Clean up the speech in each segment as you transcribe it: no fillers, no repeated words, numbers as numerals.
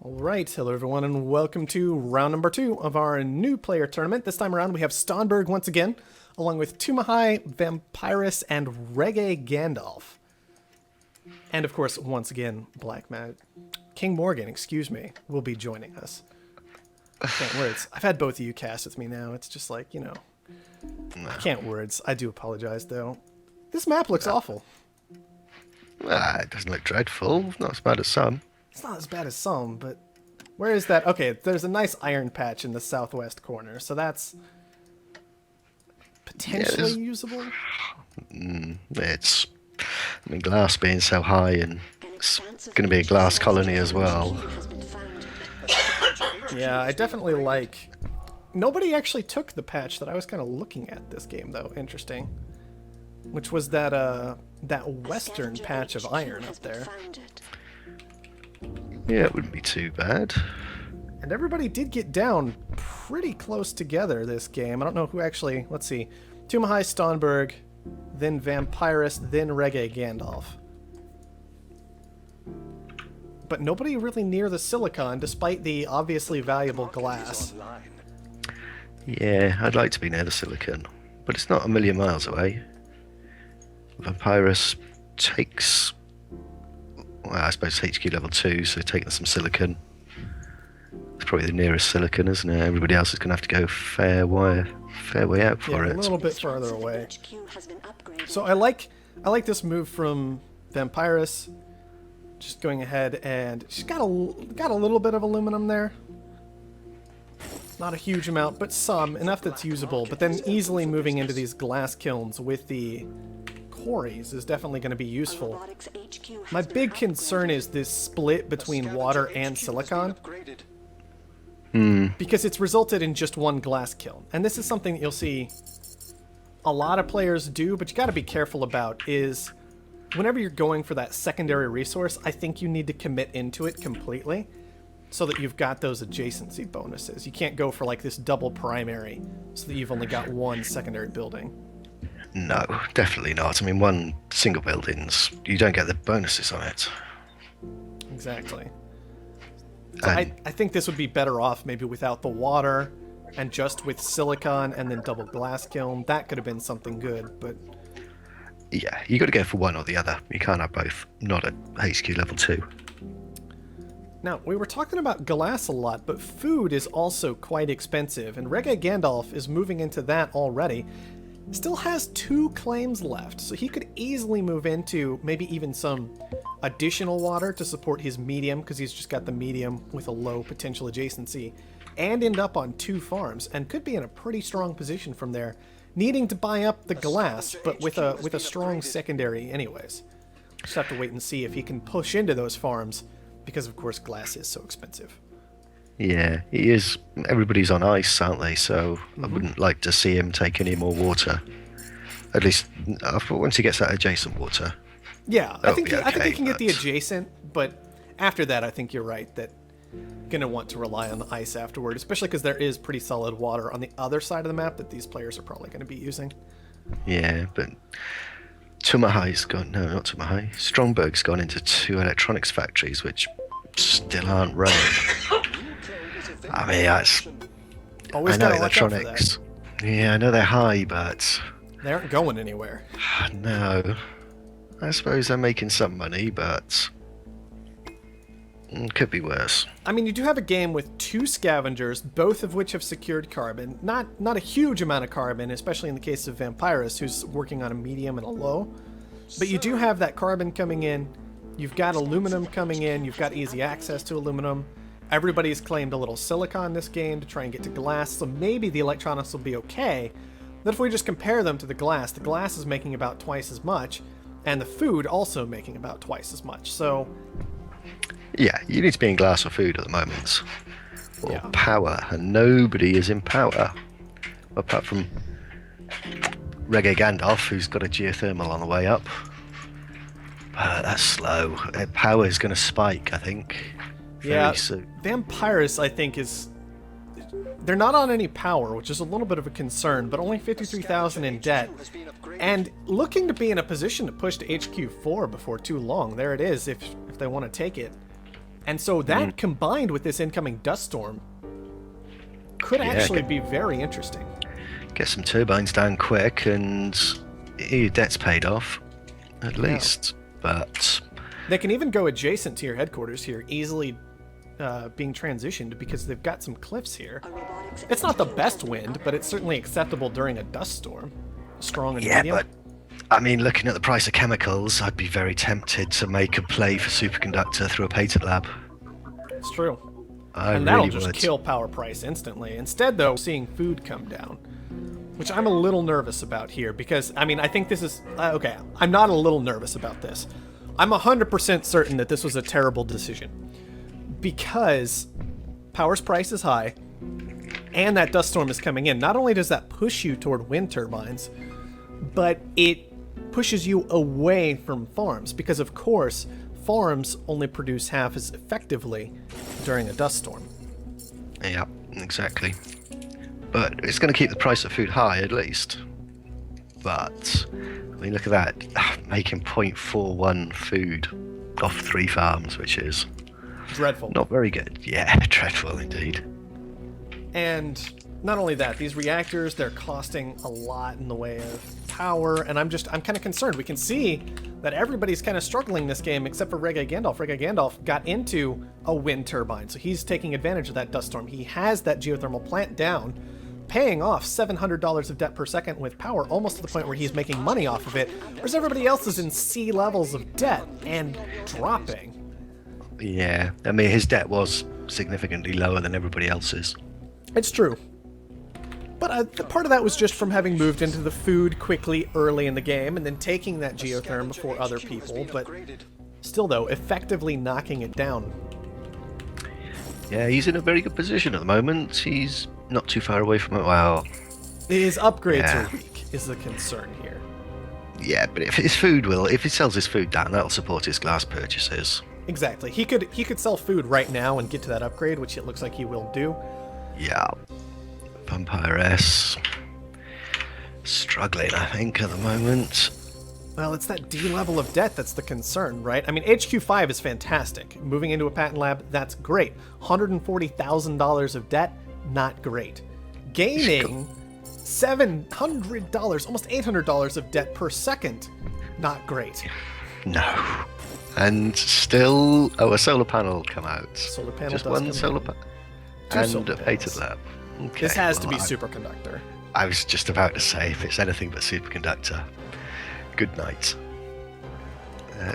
Alright, hello everyone and welcome to round number 2 of our new player tournament. This time around we have Stonberg once again, along with Tumahai, Vampirus, and Reggae Gandalf. And of course, once again, King Morgan, excuse me, will be joining us. I can't words. I've had both of you cast with me now. It's just like, I can't words. I do apologize though. This map looks awful. It doesn't look dreadful. Not as bad as some. It's not as bad as some, but where is that? Okay, there's a nice iron patch in the southwest corner, so that's potentially usable. Glass being so high, and it's going to be a glass colony as well. Yeah, I definitely like... Nobody actually took the patch that I was kind of looking at this game, though. Interesting. Which was that western patch of iron up there. Yeah, it wouldn't be too bad. And everybody did get down pretty close together this game. I don't know who actually... Let's see. Tumahai, Stonberg, then Vampirus, then Reggae Gandalf. But nobody really near the silicon, despite the obviously valuable glass. Yeah, I'd like to be near the silicon, but it's not a million miles away. Vampirus takes... Well, I suppose HQ level 2, so taking some silicon. It's probably the nearest silicon, isn't it? Everybody else is going to have to go fair way out for it. A little bit farther away. So I like this move from Vampirus. Just going ahead, and she's got a little bit of aluminum there. Not a huge amount, but some, enough that's usable. But then easily moving into these glass kilns with the quarries is definitely going to be useful. My big concern is this split between water and silicon. Because it's resulted in just one glass kiln. And this is something that you'll see a lot of players do, but you got to be careful about is whenever you're going for that secondary resource, I think you need to commit into it completely so that you've got those adjacency bonuses. You can't go for like this double primary so that you've only got one secondary building. No, definitely not. I mean, one single building's, you don't get the bonuses on it. Exactly. So I think this would be better off maybe without the water and just with silicon and then double glass kiln. That could have been something good, but... Yeah, you got to go for one or the other. You can't have both. Not at HQ level 2. Now, we were talking about glass a lot, but food is also quite expensive, and Reggae Gandalf is moving into that already. Still has 2 claims left, so he could easily move into maybe even some additional water to support his medium, because he's just got the medium with a low potential adjacency, and end up on 2 farms, and could be in a pretty strong position from there, needing to buy up the glass, but with a strong secondary anyways. Just have to wait and see if he can push into those farms, because of course glass is so expensive. Yeah, he is. Everybody's on ice, aren't they? So I wouldn't like to see him take any more water. At least once he gets that adjacent water. Yeah, I think he can get the adjacent, but after that, I think you're right that gonna want to rely on the ice afterward, especially because there is pretty solid water on the other side of the map that these players are probably going to be using. Yeah, but Tumahai's gone. No, not Tumahai. Stromberg's gone into 2 electronics factories, which still aren't running. I mean, I know electronics. Yeah, I know they're high, but they aren't going anywhere. No, I suppose they're making some money, but could be worse. I mean, you do have a game with 2 scavengers, both of which have secured carbon. Not a huge amount of carbon, especially in the case of Vampirus, who's working on a medium and a low. But you do have that carbon coming in. You've got aluminum coming in. You've got easy access to aluminum. Everybody's claimed a little silicon this game to try and get to glass, so maybe the electronics will be okay. But if we just compare them to the glass is making about twice as much, and the food also making about twice as much, so... Yeah, you need to be in glass or food at the moment. Or power, and nobody is in power. Apart from Reggae Gandalf, who's got a geothermal on the way up. That's slow. Power is going to spike, I think. Yeah, soon. Vampirus, I think, is... They're not on any power, which is a little bit of a concern, but only 53,000 in debt. And looking to be in a position to push to HQ4 before too long. There it is, if they want to take it. And so that combined with this incoming dust storm could actually be very interesting. Get some turbines down quick and your debt's paid off, at least. But they can even go adjacent to your headquarters here, easily being transitioned because they've got some cliffs here. It's not the best wind, but it's certainly acceptable during a dust storm. Strong and medium. But I mean, looking at the price of chemicals, I'd be very tempted to make a play for superconductor through a patent lab. It's true. And that'll just kill power price instantly. Instead, though, seeing food come down, which I'm a little nervous about here because, I mean, I think this is... okay, I'm not a little nervous about this. I'm 100% certain that this was a terrible decision because power's price is high and that dust storm is coming in. Not only does that push you toward wind turbines, but it pushes you away from farms because, of course, farms only produce half as effectively during a dust storm. Yeah, exactly. But it's going to keep the price of food high, at least. But, I mean, look at that. Making 0.41 food off 3 farms, which is... dreadful. Not very good. Yeah, dreadful indeed. And not only that, these reactors, they're costing a lot in the way of power, and I'm kind of concerned. We can see that everybody's kind of struggling this game except for Reggae Gandalf. Reggae Gandalf got into a wind turbine, so he's taking advantage of that dust storm. He has that geothermal plant down, paying off $700 of debt per second with power, almost to the point where he's making money off of it, whereas everybody else is in sea levels of debt and dropping. Yeah, I mean, his debt was significantly lower than everybody else's. It's true. But part of that was just from having moved into the food quickly early in the game and then taking that geotherm before other people, but still, though, effectively knocking it down. Yeah, he's in a very good position at the moment. He's not too far away from it. Well, his upgrades are weak, is the concern here. Yeah, but if he sells his food down, that'll support his glass purchases. Exactly. He could sell food right now and get to that upgrade, which it looks like he will do. Yeah. Vampire-S struggling, I think, at the moment. Well, it's that D level of debt that's the concern, right? I mean, HQ5 is fantastic. Moving into a patent lab, that's great. $140,000 of debt, not great. Gaining $700, almost $800 of debt per second, not great. No. And still, a solar panel come out. Solar panel just does one come solar out. panel. Two And solar a patent panels. lab. Okay, This has to be well, superconductor. I was just about to say, if it's anything but superconductor, good night.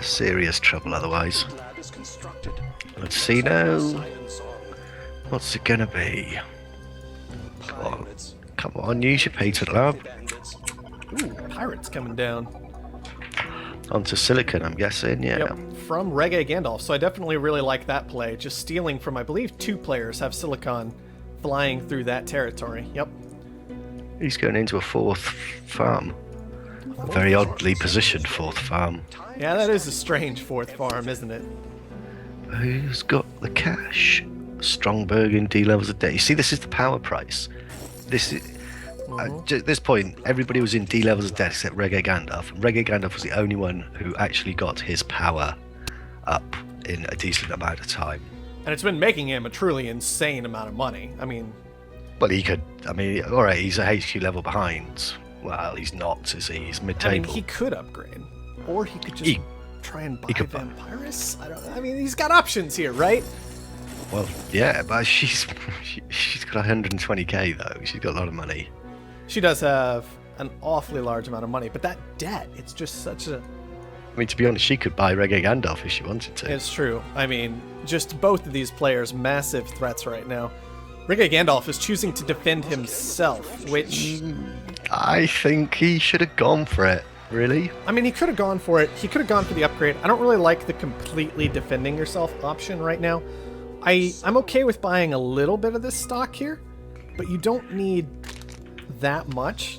Serious trouble otherwise. Let's see now. What's it gonna be? Come on, use your patent lab. Ooh, pirates coming down. Onto silicon, I'm guessing, yeah. Yep, from Reggae Gandalf. So I definitely really like that play. Just stealing from, I believe, 2 players have silicon flying through that territory. Yep. He's going into a 4th farm. A very oddly positioned 4th farm. Yeah, that is a strange 4th farm, isn't it? Who's got the cash? Strongberg in D levels of debt. You see, this is the power price. This is... at this point, everybody was in D levels of debt except Reggae Gandalf. And Reggae Gandalf was the only one who actually got his power up in a decent amount of time. And it's been making him a truly insane amount of money. I mean... Well, he could... I mean, alright, he's a HQ level behind. Well, he's not, is he? He's mid-table. I mean, he could upgrade. Or he could just try and buy Vampirus? I mean, he's got options here, right? Well, yeah, but she's got 120k, though. She's got a lot of money. She does have an awfully large amount of money, but that debt, it's just such a... I mean, to be honest, she could buy Reggae Gandalf if she wanted to. It's true. I mean, just both of these players, massive threats right now. Reggae Gandalf is choosing to defend himself, which... I think he should have gone for it, really. I mean, he could have gone for it. He could have gone for the upgrade. I don't really like the completely defending yourself option right now. I'm okay with buying a little bit of this stock here, but you don't need that much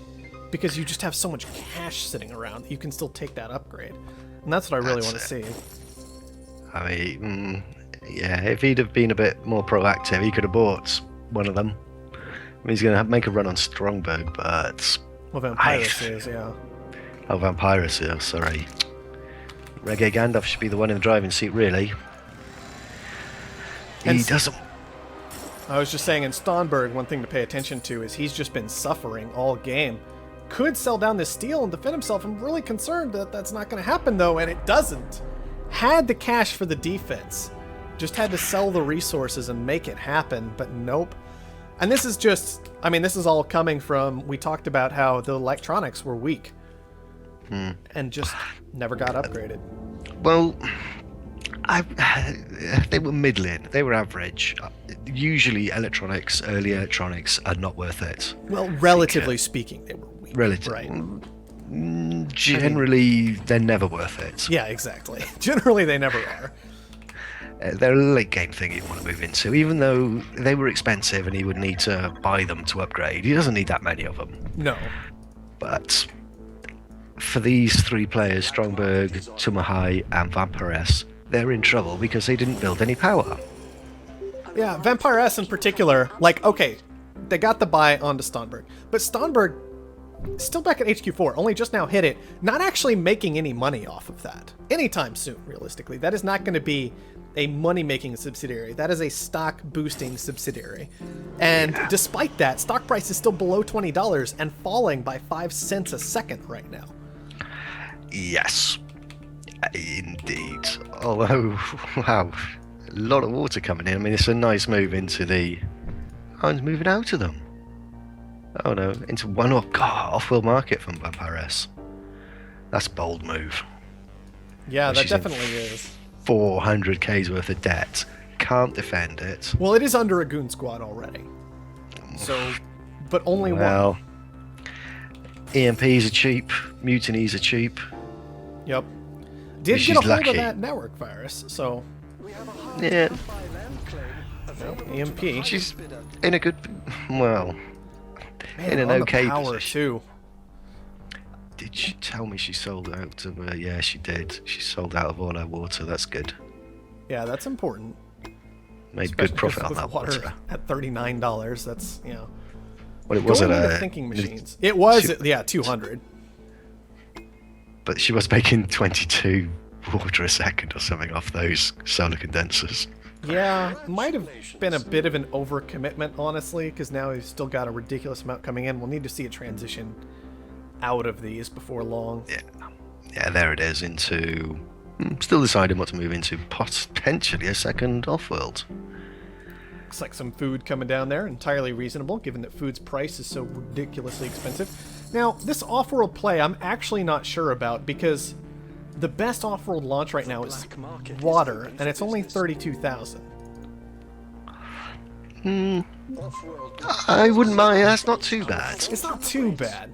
because you just have so much cash sitting around that you can still take that upgrade. And that's what I really want to see. I mean, yeah, if he'd have been a bit more proactive, he could have bought one of them. I mean, he's going to make a run on Strongberg, but... Well, Vampirus is, yeah. Oh, Vampirus is, sorry. Reggae Gandalf should be the one in the driving seat, really. He doesn't. I was just saying, in Stonberg, one thing to pay attention to is he's just been suffering all game. Could sell down this steel and defend himself. I'm really concerned that that's not going to happen, though, and it doesn't. Had the cash for the defense. Just had to sell the resources and make it happen, but nope. And this is just, I mean, this is all coming from, we talked about how the electronics were weak. And just never got upgraded. Well, they were middling. They were average. Usually early electronics are not worth it. Well, relatively speaking, they were weak. Relatively. Right. Generally, they're never worth it. Yeah, exactly. Generally, they never are. They're a late game thing you want to move into. Even though they were expensive and he would need to buy them to upgrade, he doesn't need that many of them. No. But for these three players, Strongberg, Tumahai, and Vampiress, they're in trouble because they didn't build any power. Yeah, Vampiress in particular, like, okay, they got the buy onto Stonberg, but Stonberg still back at HQ4, only just now hit it, not actually making any money off of that anytime soon, realistically. That is not going to be a money-making subsidiary. That is a stock-boosting subsidiary. And despite that, stock price is still below $20 and falling by 5 cents a second right now. Yes, indeed. Although, wow, a lot of water coming in. I mean, it's a nice move into the... Oh, it's moving out of them. Oh no, into one off-world market from Vampiress. That's a bold move. Yeah, that definitely is. 400k's worth of debt. Can't defend it. Well, it is under a goon squad already. So, but only one. Well, EMPs are cheap. Mutinies are cheap. Yep. Did She's get a hold lucky. of that network virus, so... Yeah. EMP. She's in a good... Well... Man, in an on the okay power position. too. Did she tell me she sold out of... yeah, she did. She sold out of all her water. That's good. Yeah, that's important. Made Especially good profit on with that water. At $39, that's, you know... Well, it wasn't Going into a... thinking machines. It was, yeah, 200. But she was making 22 water a second or something off those solar condensers. Yeah, might have been a bit of an overcommitment, honestly, because now we've still got a ridiculous amount coming in. We'll need to see a transition out of these before long. Yeah, there it is, into... Still deciding what to move into. Potentially a second Offworld. Looks like some food coming down there, entirely reasonable, given that food's price is so ridiculously expensive. Now, this Offworld play I'm actually not sure about, because the best Offworld launch right now is water, and it's only 32,000. I wouldn't mind. That's not too bad. It's not too bad.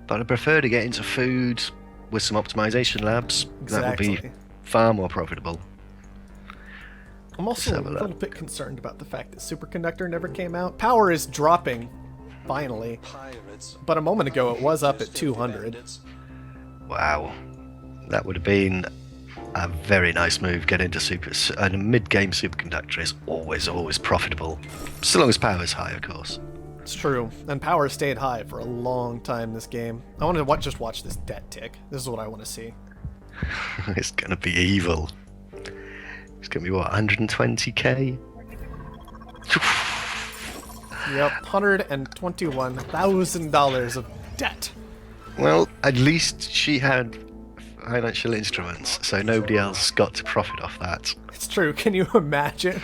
But I prefer to get into food with some optimization labs. That would be far more profitable. I'm also a little bit concerned about the fact that Superconductor never came out. Power is dropping, finally. But a moment ago it was up at 200. Wow. That would have been a very nice move. Get into super... And a mid-game Superconductor is always profitable. So long as power is high, of course. It's true. And power stayed high for a long time this game. I want to just watch this debt tick. This is what I want to see. It's going to be evil. It's going to be, what, 120k? Yep, $121,000 of debt. Well, at least she had financial instruments, so nobody else got to profit off that. It's true. Can you imagine?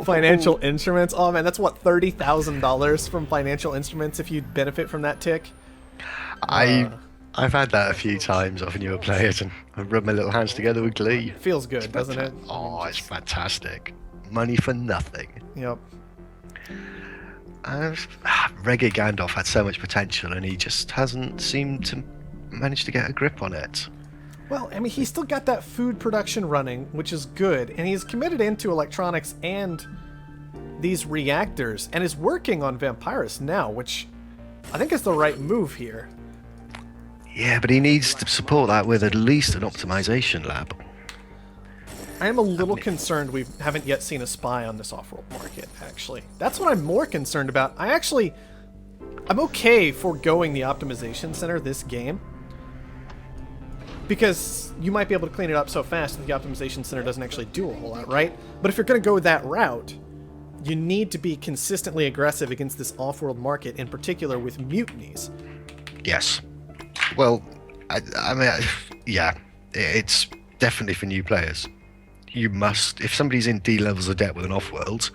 Financial instruments? Oh man, that's what, $30,000 from financial instruments if you benefit from that tick? I've had that a few times off newer players, and I rub my little hands together with glee. Feels good, doesn't it? Oh, it's fantastic. Money for nothing. Yep. Reggae Gandalf had so much potential, and he just hasn't seemed to manage to get a grip on it. Well, I mean, he's still got that food production running, which is good, and he's committed into electronics and these reactors, and is working on Vampirus now, which I think is the right move here. Yeah, but he needs to support that with at least an optimization lab. I am a little concerned we haven't yet seen a spy on this off-world market, actually. That's what I'm more concerned about. I'm okay foregoing the optimization center this game. because you might be able to clean it up so fast that the optimization center doesn't actually do a whole lot, right? But if you're going to go that route, you need to be consistently aggressive against this off-world market, in particular with mutinies. Yes. Well, I mean, yeah, it's definitely for new players. You must, if somebody's in D levels of debt with an off-world,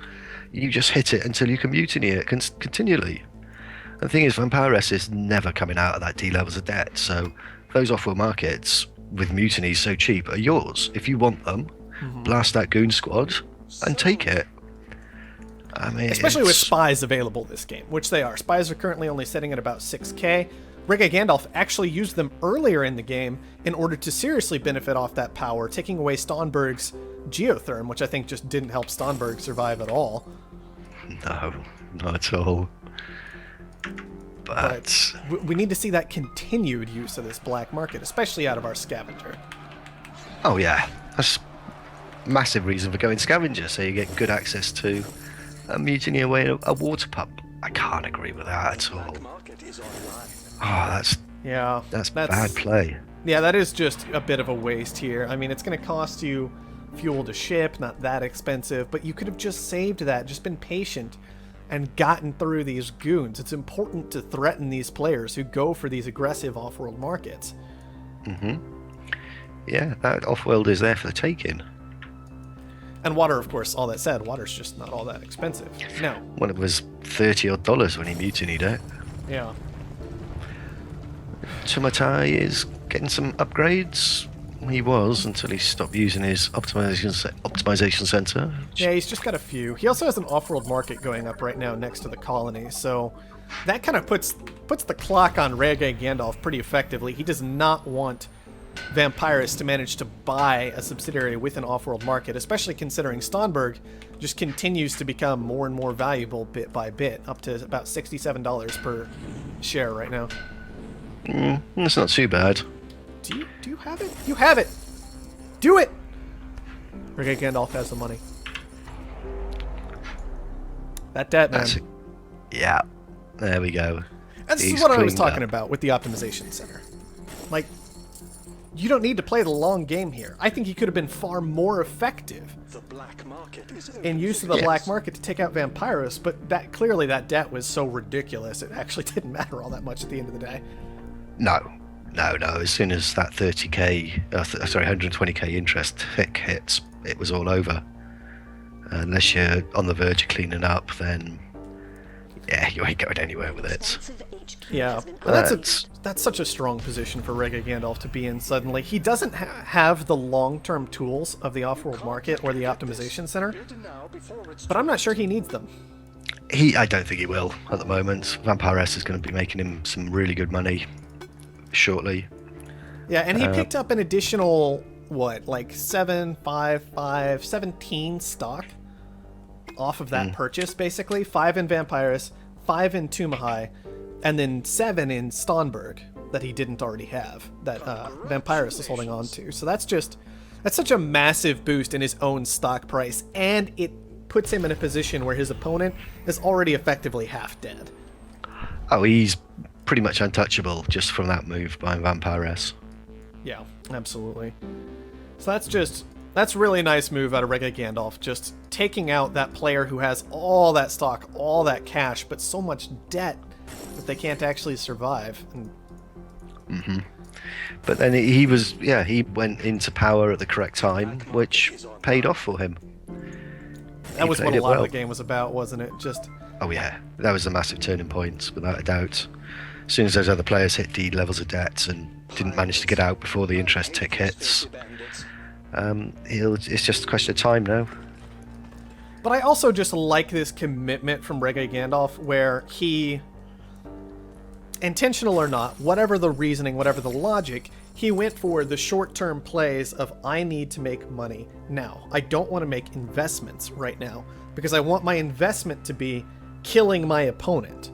you just hit it until you can mutiny it continually. And the thing is, Vampiress is never coming out of that D levels of debt, so those off-world markets with mutinies so cheap are yours. If you want them, blast that goon squad and take it. I mean, especially with spies available this game, which they are. Spies are currently only sitting at about 6k. Reggae Gandalf actually used them earlier in the game in order to seriously benefit off that power, taking away Stonberg's geotherm, which I think just didn't help Stonberg survive at all. No, not at all. But we need to see that continued use of this black market, especially out of our scavenger. Oh yeah, that's a massive reason for going scavenger, so you get good access to a mutiny away a water pump. I can't agree with that at all. Oh, that's bad play. Yeah, that is just a bit of a waste here. I mean, it's going to cost you fuel to ship, not that expensive, but you could have just saved that, just been patient, and gotten through these goons. It's important to threaten these players who go for these aggressive off-world markets. Yeah, that off-world is there for the taking. And water, of course, all that said, water's just not all that expensive. No. Well, it was $30 when he mutinied it. Yeah. Tumatai is getting some upgrades. He was until he stopped using his optimization center. Yeah, he's just got a few. He also has an off-world market going up right now next to the colony, so that kind of puts the clock on Reggae Gandalf pretty effectively. He does not want Vampirus to manage to buy a subsidiary with an off-world market, especially considering Stonberg just continues to become more and more valuable bit by bit, up to about $67 per share right now. That's not too bad. Do you have it? You have it! Do it! Reggae Gandalf has the money. That debt, man. Yeah, there we go. And this is what I was talking about with the optimization center. Like, you don't need to play the long game here. I think he could have been far more effective in use of the black market to take out Vampirus, but clearly that debt was so ridiculous it actually didn't matter all that much at the end of the day. No. As soon as that 120k interest hits, it was all over. Unless you're on the verge of cleaning up, then yeah, you ain't going anywhere with it. Yeah, that's such a strong position for Reggae Gandalf to be in suddenly. He doesn't have the long-term tools of the off-world market or the optimization center, but I'm not sure he needs them. I don't think he will at the moment. Vampiress is going to be making him some really good money shortly. Yeah, and he picked up an additional, like 17 stock off of that purchase, basically. 5 in Vampirus, 5 in Tumahai, and then 7 in Stonberg that he didn't already have, that Vampirus is holding on to. So that's such a massive boost in his own stock price, and it puts him in a position where his opponent is already effectively half dead. Oh, he's pretty much untouchable just from that move by Vampiress. Yeah, absolutely. So that's really a nice move out of Reggae Gandalf, just taking out that player who has all that stock, all that cash, but so much debt that they can't actually survive. But then he went into power at the correct time, which paid off for him. That was what a lot of the game was about, wasn't it? Oh yeah, that was a massive turning point, without a doubt. As soon as those other players hit D levels of debt and didn't manage to get out before the interest tick hits, it's just a question of time now. But I also just like this commitment from Reggae Gandalf, where he, intentional or not, whatever the reasoning, whatever the logic, he went for the short-term plays of, I need to make money now. I don't want to make investments right now, because I want my investment to be killing my opponent.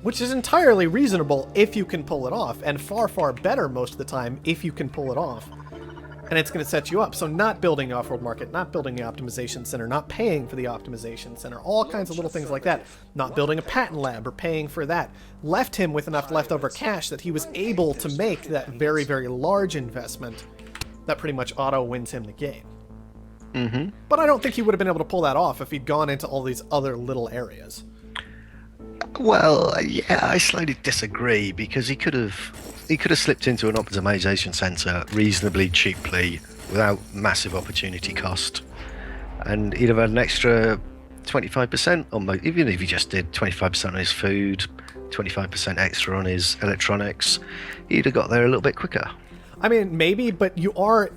Which is entirely reasonable if you can pull it off, and far, far better most of the time if you can pull it off. And it's going to set you up. So not building the off-world market, not building the optimization center, not paying for the optimization center, all kinds of little things like that. Not building a patent lab or paying for that. Left him with enough leftover cash that he was able to make that very, very large investment that pretty much auto wins him the game. Mm-hmm. But I don't think he would have been able to pull that off if he'd gone into all these other little areas. Well, yeah, I slightly disagree, because he could have slipped into an optimization center reasonably cheaply without massive opportunity cost, and he'd have had an extra 25% on, even if he just did 25% on his food, 25% extra on his electronics, he'd have got there a little bit quicker. I mean, maybe, but you are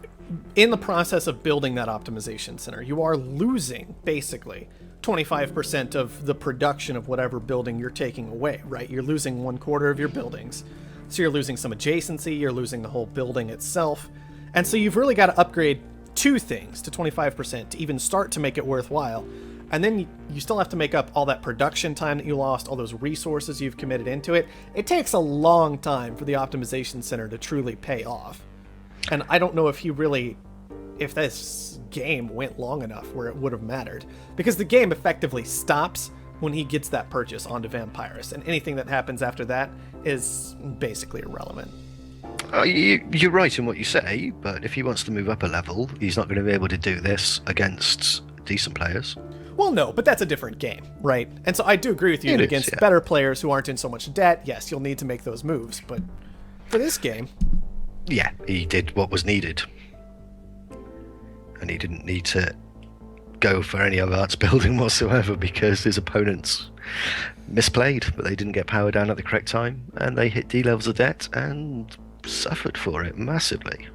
in the process of building that optimization center. You are losing, basically, 25% of the production of whatever building you're taking away, right? You're losing 1/4 of your buildings. So you're losing some adjacency, you're losing the whole building itself. And so you've really got to upgrade 2 things to 25% to even start to make it worthwhile. And then you still have to make up all that production time that you lost, all those resources you've committed into it. It takes a long time for the optimization center to truly pay off. And I don't know if this game went long enough where it would have mattered. Because the game effectively stops when he gets that purchase onto Vampyrus, and anything that happens after that is basically irrelevant. You're right in what you say, but if he wants to move up a level, he's not going to be able to do this against decent players. Well, no, but that's a different game, right? And so I do agree with you that against better players who aren't in so much debt, yes, you'll need to make those moves, but for this game... Yeah, he did what was needed. And he didn't need to go for any other arts building whatsoever, because his opponents misplayed, but they didn't get power down at the correct time, and they hit D levels of debt and suffered for it massively.